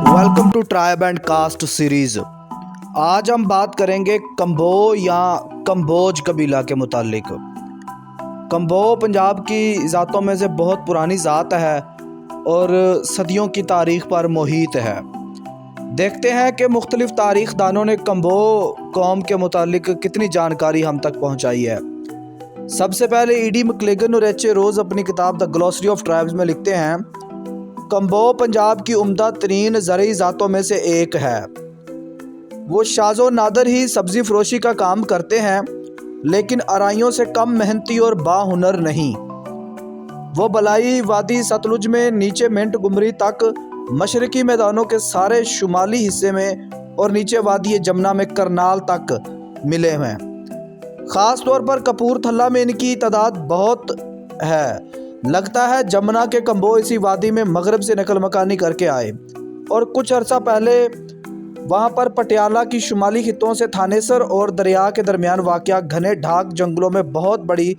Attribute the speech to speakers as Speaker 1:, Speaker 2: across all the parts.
Speaker 1: Welcome to tribe and caste series. आज हम बात करेंगे कंबो या कंबोज कबीला के मुतालिक। कंबो पंजाब की ज़ातों में से बहुत पुरानी ज़ात है और सदियों की तारीख़ पर मुहित है। देखते हैं कि मुख्तलिफ़ तारीख़ दानों ने कंबो कौम के मुतालिक कितनी जानकारी हम तक पहुँचाई है। सबसे पहले ईडी मैक्लेगन और एच ए रोज़ अपनी किताब द ग्लॉसरी ऑफ ट्राइब्स में लिखते हैं, कंबो पंजाब की उम्दा तरीन ज़रई ज़ातों में से एक है। वो शाज़ो नादर ही सब्ज़ी फरोशी का काम करते हैं, लेकिन अराइयों से कम मेहनती और बाहुनर नहीं। वो बलाई वादी सतलुज में नीचे मिंट गुमरी तक, मशरकी मैदानों के सारे शुमाली हिस्से में और नीचे वादी जमुना में करनाल तक मिले हैं। ख़ास तौर पर कपूरथला में इनकी तादाद बहुत है। लगता है जमुना के कंबो इसी वादी में मगरब से नकल मकानी करके आए और कुछ अरसा पहले वहाँ पर पटियाला की शुमाली खित्तों से थानेसर और दरिया के दरमियान वाक़या घने ढाक जंगलों में बहुत बड़ी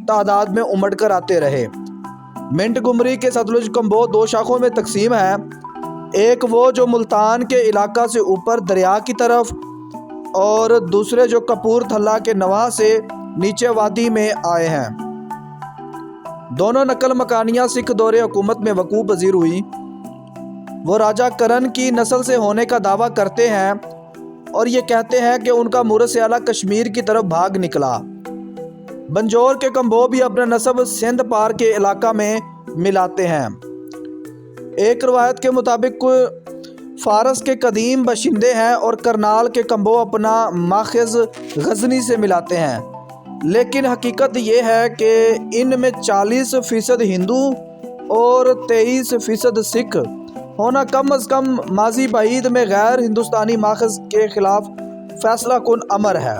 Speaker 1: तादाद में उमड़ कर आते रहे। मिंट गुमरी के सतलुज कंबो दो शाखों में तकसीम है, एक वो जो मुल्तान के इलाका से ऊपर दरिया की तरफ और दूसरे जो कपूरथला के नवाह से नीचे वादी में आए हैं। दोनों नकल मकानियाँ सिख दौरे हुकूमत में वकूफ़ पज़ीर हुई। वो राजा करण की नस्ल से होने का दावा करते हैं और ये कहते हैं कि उनका मुरस आला कश्मीर की तरफ भाग निकला। बंजौर के कंबो भी अपना नस्ब सिंध पार के इलाका में मिलाते हैं। एक रवायत के मुताबिक फ़ारस के कदीम बशिंदे हैं और करनाल के कंबो अपना माखज़ गज़नी से मिलाते हैं, लेकिन हकीकत ये है कि इनमें 40% हिंदू और 23% सिख होना कम अज़ कम माजी बाईद में गैर हिंदुस्तानी माखज़ के ख़िलाफ़ फ़ैसला कुन अमर है।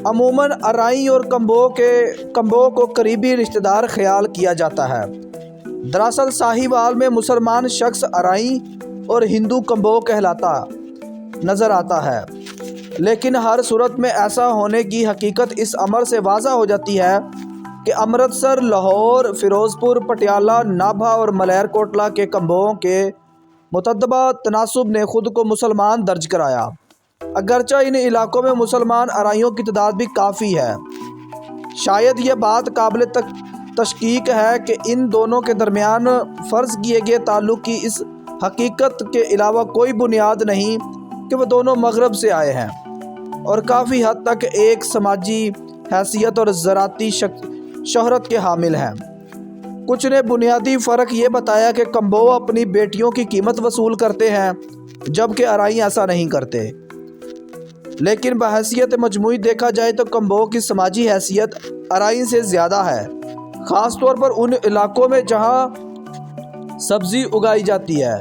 Speaker 1: अमूमन अराई और कंबो को करीबी रिश्तेदार ख्याल किया जाता है। दरअसल साहिवाल में मुसलमान शख्स अराई और हिंदू कंबो कहलाता नज़र आता है, लेकिन हर सूरत में ऐसा होने की हकीकत इस अमर से वाज़ा हो जाती है कि अमृतसर, लाहौर, फ़िरोज़पुर, पटियाला, नाभा और मलेरकोटला के कंबों के मुतद्दबा तनासुब ने ख़ुद को मुसलमान दर्ज कराया। अगरचा इन इलाक़ों में मुसलमान अराइयों की तादाद भी काफ़ी है। शायद यह बात काबिल तशकीक है कि इन दोनों के दरमियान फ़र्ज़ किए गए ताल्लुक़ की इस हकीकत के अलावा कोई बुनियाद नहीं कि वह दोनों मगरब से आए हैं और काफ़ी हद तक एक समाजी हैसियत और ज़राती शहरत के हामिल हैं। कुछ ने बुनियादी फ़र्क ये बताया कि कंबो अपनी बेटियों की कीमत वसूल करते हैं, जबकि अराई ऐसा नहीं करते। लेकिन बहैसियत मजमूई देखा जाए तो कंबो की समाजी हैसियत अराई से ज़्यादा है, ख़ास तौर पर उन इलाक़ों में जहाँ सब्ज़ी उगाई जाती है।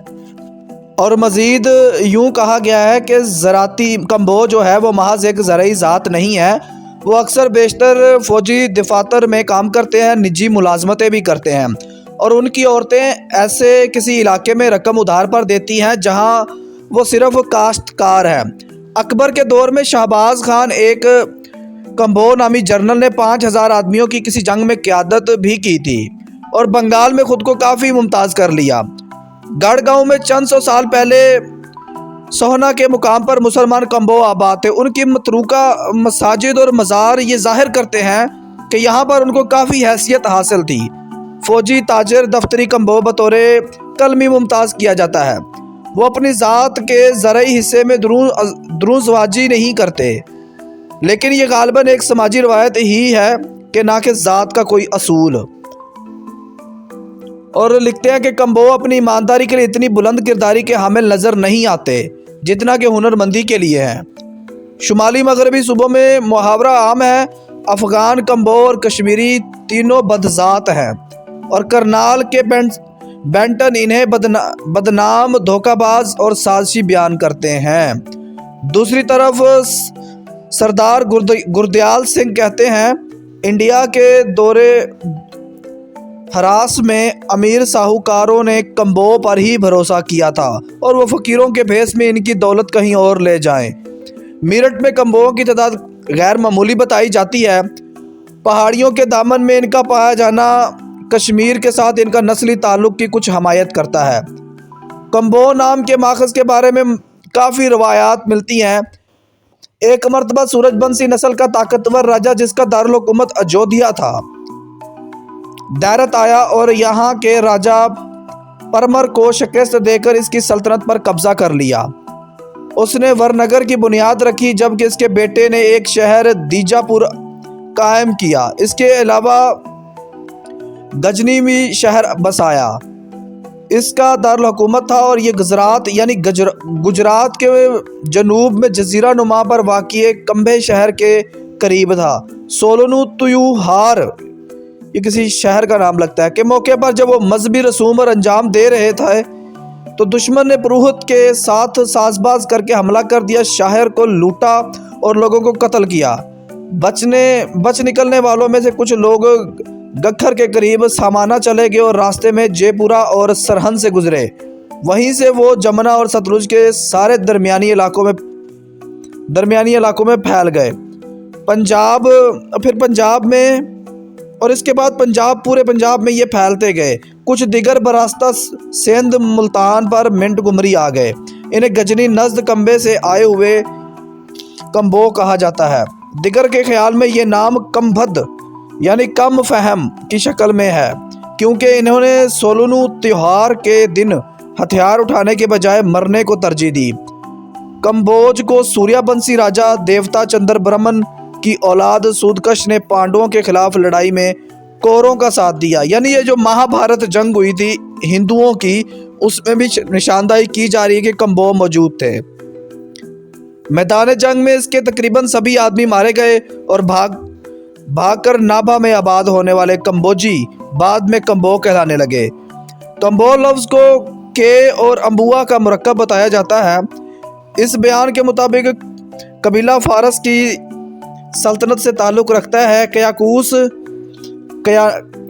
Speaker 1: और मज़ीद यूँ कहा गया है कि ज़राती कंबो जो है वो महज एक ज़रई ज़ात नहीं है। वो अक्सर बेशतर फ़ौजी दफातर में काम करते हैं, निजी मुलाजमतें भी करते हैं और उनकी औरतें ऐसे किसी इलाके में रकम उधार पर देती हैं जहां वो सिर्फ काश्तकार हैं। अकबर के दौर में शहबाज खान एक कंबो नामी जनरल ने 5000 आदमियों की किसी जंग में क़यादत भी की थी और बंगाल में ख़ुद को काफ़ी मुमताज़ कर लिया। गढ़गांव में चंद सौ साल पहले सोहना के मुकाम पर मुसलमान कंबो आबाद थे। उनकी मतरूका मसाजिद और मज़ार ये ज़ाहिर करते हैं कि यहाँ पर उनको काफ़ी हैसियत हासिल थी। फ़ौजी, ताजर, दफ्तरी कंबो बतौर कलमी मुमताज़ किया जाता है। वो अपनी ज़ात के ज़रई हिस्से में द्रुज़वाजी नहीं करते, लेकिन ये गालिबन एक समाजी रवायत ही है कि ना कि ज़ात का कोई असूल। और लिखते हैं कि कंबो अपनी ईमानदारी के लिए इतनी बुलंद किरदारी के हामिल नज़र नहीं आते जितना कि हुनरमंदी के लिए हैं। शुमाली मगरबी सूबों में मुहावरा आम है, अफ़गान, कंबो और कश्मीरी तीनों बदज़ात हैं और करनाल के बेंटन इन्हें बदनाम, धोखाबाज और साजिशी बयान करते हैं। दूसरी तरफ सरदार गुरदयाल सिंह कहते हैं, इंडिया के दौरे हरास में अमीर साहूकारों ने कंबो पर ही भरोसा किया था और वो फ़कीरों के भेस में इनकी दौलत कहीं और ले जाएं। मेरठ में कंबोओं की तादाद गैर मामूली बताई जाती है। पहाड़ियों के दामन में इनका पाया जाना कश्मीर के साथ इनका नस्ली ताल्लुक़ की कुछ हमायत करता है। कम्बो नाम के माखज़ के बारे में काफ़ी रवायात मिलती हैं। एक मरतबा सूरजबंशी नस्ल का ताकतवर राजा जिसका दारुल हुकूमत अयोध्या था दैरत आया और यहाँ के राजा परमर को शिकस्त देकर इसकी सल्तनत पर कब्जा कर लिया। उसने वरनगर की बुनियाद रखी जबकि इसके बेटे ने एक शहर दीजापुर कायम किया। इसके अलावा गजनी में शहर बसाया। इसका दारुल हुकूमत था और ये गुजरात यानी गुजरात के जनूब में जजीरा नुमा पर वाक़िए कंबे शहर के करीब था। सोलनु त्यूहार ये किसी शहर का नाम लगता है के मौके पर जब वो मजहबी रसूम और अंजाम दे रहे थे तो दुश्मन ने पुरोहित के साथ साजबाज करके हमला कर दिया, शहर को लूटा और लोगों को कत्ल किया। बच निकलने वालों में से कुछ लोग गखर के करीब सामाना चले गए और रास्ते में जयपुरा और सरहंद से गुजरे। वहीं से वो जमुना और सतलुज के सारे दरमियानी इलाकों में फैल गए। पंजाब में और इसके बाद पूरे पंजाब में ये फैलते गए। कुछ दिगर बरास्ता सिंध मुल्तान पर मिंट गुमरी आ गए। इन्हें गजनी नज़द कंबे से आए हुए कम्बो कहा जाता है। दिगर के ख्याल में ये नाम कमभद यानी कम फहम की शक्ल में है क्योंकि इन्होंने सोलनु त्योहार के दिन हथियार उठाने के बजाय मरने को तरजीह दी। कम्बोज को सूर्यवंशी राजा देवता चंद्र ब्रह्मन की औलाद सूदकश ने पांडवों के खिलाफ लड़ाई में कौरवों का साथ दिया। यानी ये जो महाभारत जंग हुई थी हिंदुओं की, उसमें भी निशानदाही की जा रही है कि कम्बो मौजूद थे। मैदान जंग में इसके तकरीबन सभी आदमी मारे गए और भागकर नाभा में आबाद होने वाले कम्बोजी बाद में कम्बो कहलाने लगे। कम्बो लफ्ज़ को के और अम्बुआ का मुरक्कब बताया जाता है। इस बयान के मुताबिक कबीला फारस की सल्तनत से ताल्लुक़ रखता है। कयाकूस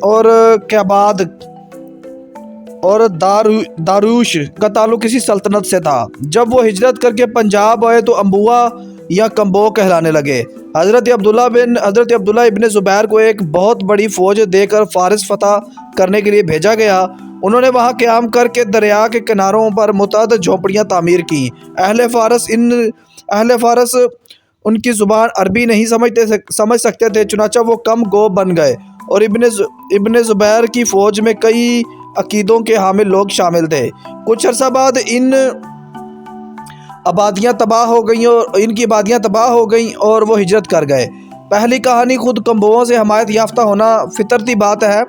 Speaker 1: और क्याबाद और दारूश का ताल्लुक़ किसी सल्तनत से था। जब वो हिजरत करके पंजाब आए तो अम्बुआ या कम्बो कहलाने लगे। हज़रत अब्दुल्ला इब्ने ज़ुबैर को एक बहुत बड़ी फ़ौज देकर फ़ारस फतह करने के लिए भेजा गया। उन्होंने वहाँ क़याम करके दरिया के किनारों पर मुतअद्दिद झोंपड़ियाँ तामीर की। अहले फ़ारस उनकी ज़ुबान अरबी नहीं समझ सकते थे, चुनांचे वो कम गो बन गए और इब्ने ज़ुबैर की फ़ौज में कई अकीदों के हामिल लोग शामिल थे। कुछ अर्सा बाद इनकी आबादियाँ तबाह हो गईं और वो हिजरत कर गए। पहली कहानी खुद कम्बोओं से हमायत याफ्ता होना फितरती बात है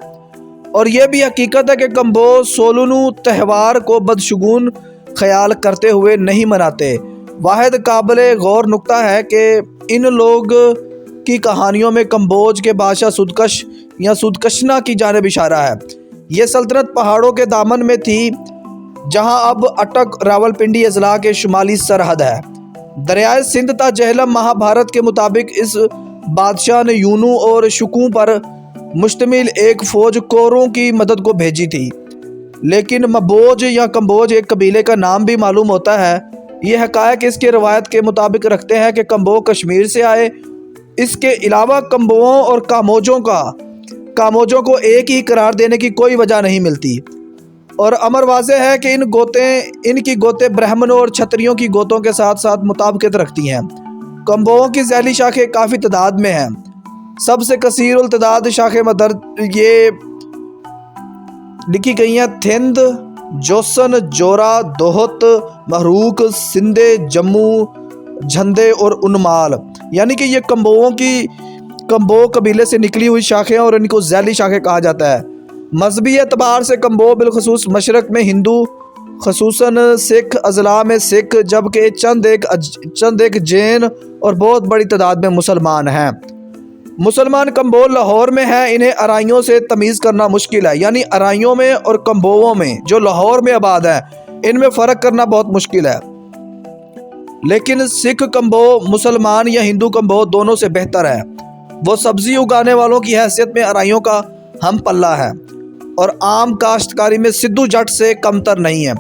Speaker 1: और ये भी हकीकत है कि कम्बो सोलनु त्यौहार को बदशगुन ख्याल करते हुए नहीं मनाते। वाहिद काबिल गौर नुक्ता है कि इन लोग की कहानियों में कम्बोज के बादशाह सूदकश या सूदकशना की जानिब इशारा है। ये सल्तनत पहाड़ों के दामन में थी जहां अब अटक रावलपिंडी अजला के शुमाली सरहद है। दरियाए सिंध ता जहलम महाभारत के मुताबिक इस बादशाह ने यूनू और शुकू पर मुश्तमिल एक फ़ौज कौरों की मदद को भेजी थी, लेकिन मबोज या कम्बोज एक कबीले का नाम भी मालूम होता है। ये हकायक इसके रवायत के मुताबिक रखते हैं कि कम्बो कश्मीर से आए। इसके अलावा कम्बोओं और कामोजों को एक ही करार देने की कोई वजह नहीं मिलती और अमर वाज़ेह है कि इनकी गोते ब्राह्मणों और क्षत्रियों की गोतों के साथ साथ मुताबिकत रखती हैं। कम्बोओं की ज़ैली शाखें काफ़ी तादाद में हैं। सबसे कसीर उल तादाद शाखें ये लिखी गई हैं थिंद, जोसन, जोरा, दोहत, महरूक, सिंधे, जम्मू, झंदे और उन्माल। यानी कि ये कम्बो कबीले से निकली हुई शाखें और इनको ज़ैली शाखें कहा जाता है। मजहबी एतबार से कम्बो बिलखसूस मशरक़ में हिंदू, खसूसन सिख अजला में सिख, जबकि चंद एक जैन और बहुत बड़ी तादाद में मुसलमान हैं। मुसलमान कम्बो लाहौर में हैं। इन्हें अराइयों से तमीज़ करना मुश्किल है। यानी अराइयों में और कम्बोओं में जो लाहौर में आबाद हैं इनमें फ़र्क करना बहुत मुश्किल है। लेकिन सिख कम्बो मुसलमान या हिंदू कम्बो दोनों से बेहतर है। वो सब्ज़ी उगाने वालों की हैसियत में अराइयों का हम पल्ला है और आम काश्तकारी में सिद्धू जट से कमतर नहीं है।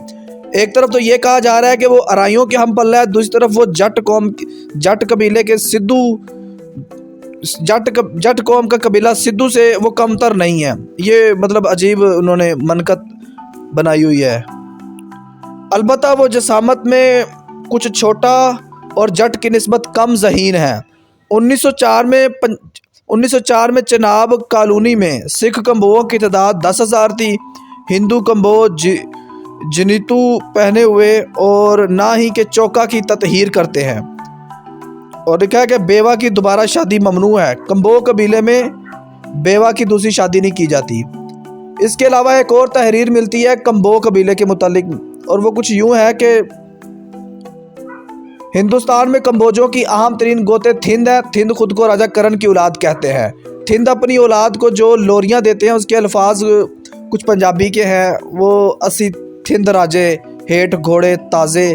Speaker 1: एक तरफ तो ये कहा जा रहा है कि वो अराइयों के हम पल्ला है, दूसरी तरफ वो जट कबीले के जट कौम का कबीला सिद्धू से वो कमतर नहीं है। ये मतलब अजीब उन्होंने मनकत बनाई हुई है। البتہ وہ جسامت میں کچھ چھوٹا اور جٹ کی نسبت کم ذہین ہے۔ 1904 میں چناب کالونی میں سکھ کمبوؤں کی تعداد 10,000 تھی۔ ہندو کمبو جنیتو پہنے ہوئے اور نہ ہی کہ چوکا کی تطہیر کرتے ہیں، اور لکھا ہے کہ بیوہ کی دوبارہ شادی ممنوع ہے۔ کمبو قبیلے میں بیوہ کی دوسری شادی نہیں کی جاتی۔ اس کے علاوہ ایک اور تحریر ملتی ہے کمبو قبیلے کے متعلق، اور وہ کچھ یوں ہے کہ ہندوستان میں کمبوجوں کی اہم ترین گوتے تھند ہے۔ تھند خود کو راجہ کرن کی اولاد کہتے ہیں۔ تھند اپنی اولاد کو جو لوریاں دیتے ہیں اس کے الفاظ کچھ پنجابی کے ہیں، وہ اسی تھند راجے ہیٹ گھوڑے تازے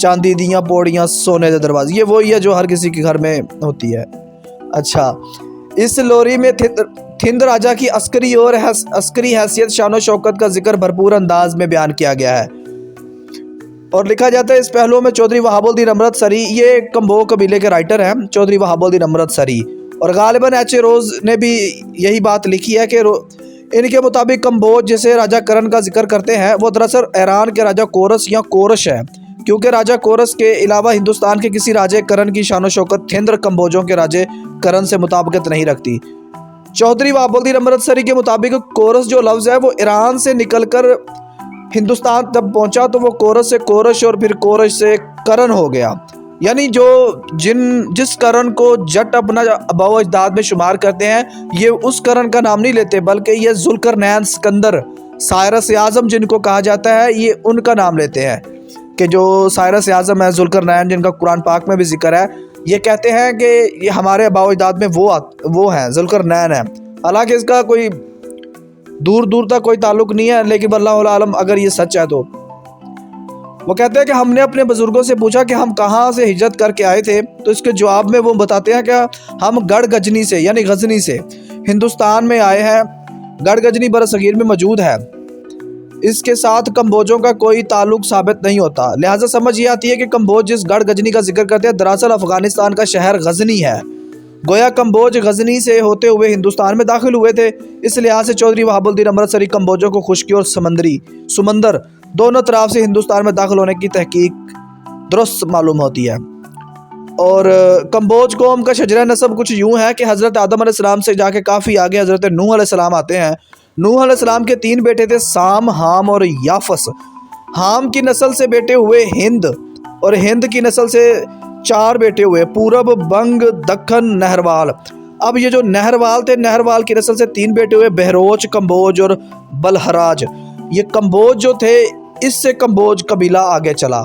Speaker 1: چاندی دیاں پوڑیاں سونے دے دروازے، یہ وہی ہے جو ہر کسی کے گھر میں ہوتی ہے۔ اچھا، اس لوری میں تھند راجہ کی عسکری حیثیت شان و شوکت کا ذکر بھرپور انداز میں بیان کیا گیا ہے، اور لکھا جاتا ہے اس پہلو میں چودھری وہاب الدین امرت سری، یہ کمبو قبیلے کے رائٹر ہیں چودھری وہاب الدین امرت سری، اور غالباً ایچ اے روز نے بھی یہی بات لکھی ہے کہ ان کے مطابق کمبوج جسے راجہ کرن کا ذکر کرتے ہیں وہ دراصل ایران کے راجہ کورس یا کورش ہے، کیونکہ راجہ کورس کے علاوہ ہندوستان کے کسی راجہ کرن کی شان و شوکت تھند کمبوجوں کے راجہ کرن سے مطابقت نہیں رکھتی۔ چودھری وہاب الدین امرت سری کے مطابق کورس جو لفظ ہے وہ ایران سے نکل کر ہندوستان جب پہنچا تو وہ کورس سے کورش اور پھر کورش سے کرن ہو گیا، یعنی جس کرن کو جٹ اپنا آباء و اجداد میں شمار کرتے ہیں یہ اس کرن کا نام نہیں لیتے، بلکہ یہ ذوالقرنین سکندر سائرس اعظم جن کو کہا جاتا ہے یہ ان کا نام لیتے ہیں، کہ جو سائرس اعظم ہے ذوالقرنین جن کا قرآن پاک میں بھی ذکر ہے، یہ کہتے ہیں کہ یہ ہمارے آباء و اجداد میں وہ ہیں ذوالقرنین ہیں، حالانکہ اس کا کوئی دور تک کوئی تعلق نہیں ہے، لیکن اللہ عالم اگر یہ سچ ہے تو وہ کہتے ہیں کہ ہم نے اپنے بزرگوں سے پوچھا کہ ہم کہاں سے ہجرت کر کے آئے تھے، تو اس کے جواب میں وہ بتاتے ہیں کہ ہم گڑھ گجنی سے یعنی غزنی سے ہندوستان میں آئے ہیں۔ گڑھ گجنی برصغیر میں موجود ہے، اس کے ساتھ کمبوجوں کا کوئی تعلق ثابت نہیں ہوتا، لہٰذا سمجھ یہ آتی ہے کہ کمبوج جس گڑھ گجنی کا ذکر کرتے ہیں دراصل افغانستان کا شہر غزنی ہے، گویا کمبوج غزنی سے ہوتے ہوئے ہندوستان میں داخل ہوئے تھے۔ اس لحاظ سے چودھری وہاب الدین امرت سری کمبوجوں کو خشکی اور سمندر دونوں طرف سے ہندوستان میں داخل ہونے کی تحقیق درست معلوم ہوتی ہے۔ اور کمبوج قوم کا شجرہ نسب کچھ یوں ہے کہ حضرت آدم علیہ السلام سے جا کے کافی آگے حضرت نوح علیہ السلام آتے ہیں۔ نوح علیہ السلام کے 3 بیٹے تھے، سام، حام اور یافس۔ حام کی نسل سے بیٹے ہوئے ہند، اور ہند کی نسل سے 4 بیٹے ہوئے، پورب، بنگ، دکن، نہروال۔ اب یہ جو نہروال تھے، نہروال کی نسل سے 3 بیٹے ہوئے، بہروچ، کمبوج اور بلہراج۔ یہ کمبوج جو تھے اس سے کمبوج قبیلہ آگے چلا۔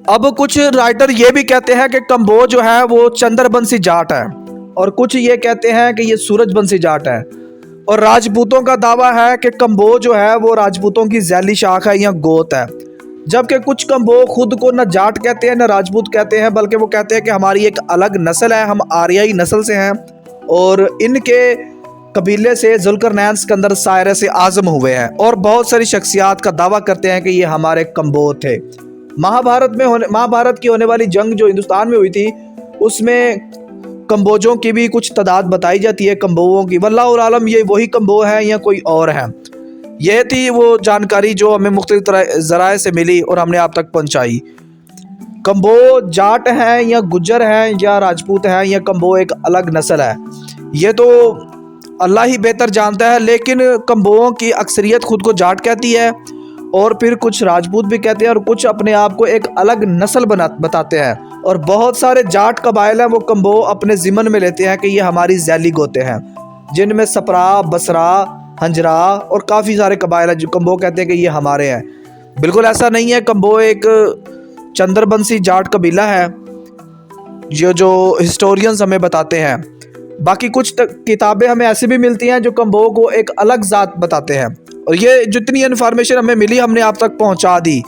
Speaker 1: اب کچھ رائٹر یہ بھی کہتے ہیں کہ کمبوج جو ہے وہ چندر بنسی جاٹ ہے، اور کچھ یہ کہتے ہیں کہ یہ سورج بنسی جاٹ ہے، اور راجپوتوں کا دعویٰ ہے کہ کمبوج جو ہے وہ راجپوتوں کی ذیلی شاخ ہے یا گوت ہے، جبکہ کچھ کمبو خود کو نہ جاٹ کہتے ہیں نہ راجپوت کہتے ہیں، بلکہ وہ کہتے ہیں کہ ہماری ایک الگ نسل ہے، ہم آریائی نسل سے ہیں، اور ان کے قبیلے سے ذوالقرنین سکندر سائرس اعظم ہوئے ہیں، اور بہت ساری شخصیات کا دعویٰ کرتے ہیں کہ یہ ہمارے کمبو تھے۔ مہابھارت کی ہونے والی جنگ جو ہندوستان میں ہوئی تھی اس میں کمبوجوں کی بھی کچھ تعداد بتائی جاتی ہے، کمبوؤں کی، واللہ عالم یہ وہی کمبو ہیں یا کوئی اور ہیں۔ یہ تھی وہ جانکاری جو ہمیں مختلف ذرائع سے ملی اور ہم نے آپ تک پہنچائی۔ کمبو جاٹ ہیں یا گجر ہیں یا راجپوت ہیں یا کمبو ایک الگ نسل ہے، یہ تو اللہ ہی بہتر جانتا ہے، لیکن کمبوؤں کی اکثریت خود کو جاٹ کہتی ہے، اور پھر کچھ راجپوت بھی کہتے ہیں، اور کچھ اپنے آپ کو ایک الگ نسل بتاتے ہیں، اور بہت سارے جاٹ قبائل ہیں وہ کمبو اپنے ضمن میں لیتے ہیں کہ یہ ہماری ذیلی گوتے ہیں، جن میں سپرا، بسرا، ہنجرا اور کافی سارے قبائل ہیں جو کمبو کہتے ہیں کہ یہ ہمارے ہیں۔ بالکل ایسا نہیں ہے، کمبو ایک چندر بنسی جاٹ قبیلہ ہے جو ہسٹورینز ہمیں بتاتے ہیں۔ باقی کچھ کتابیں ہمیں ایسی بھی ملتی ہیں جو کمبو کو ایک الگ ذات بتاتے ہیں، اور یہ جتنی انفارمیشن ہمیں ملی ہم نے آپ تک پہنچا دی۔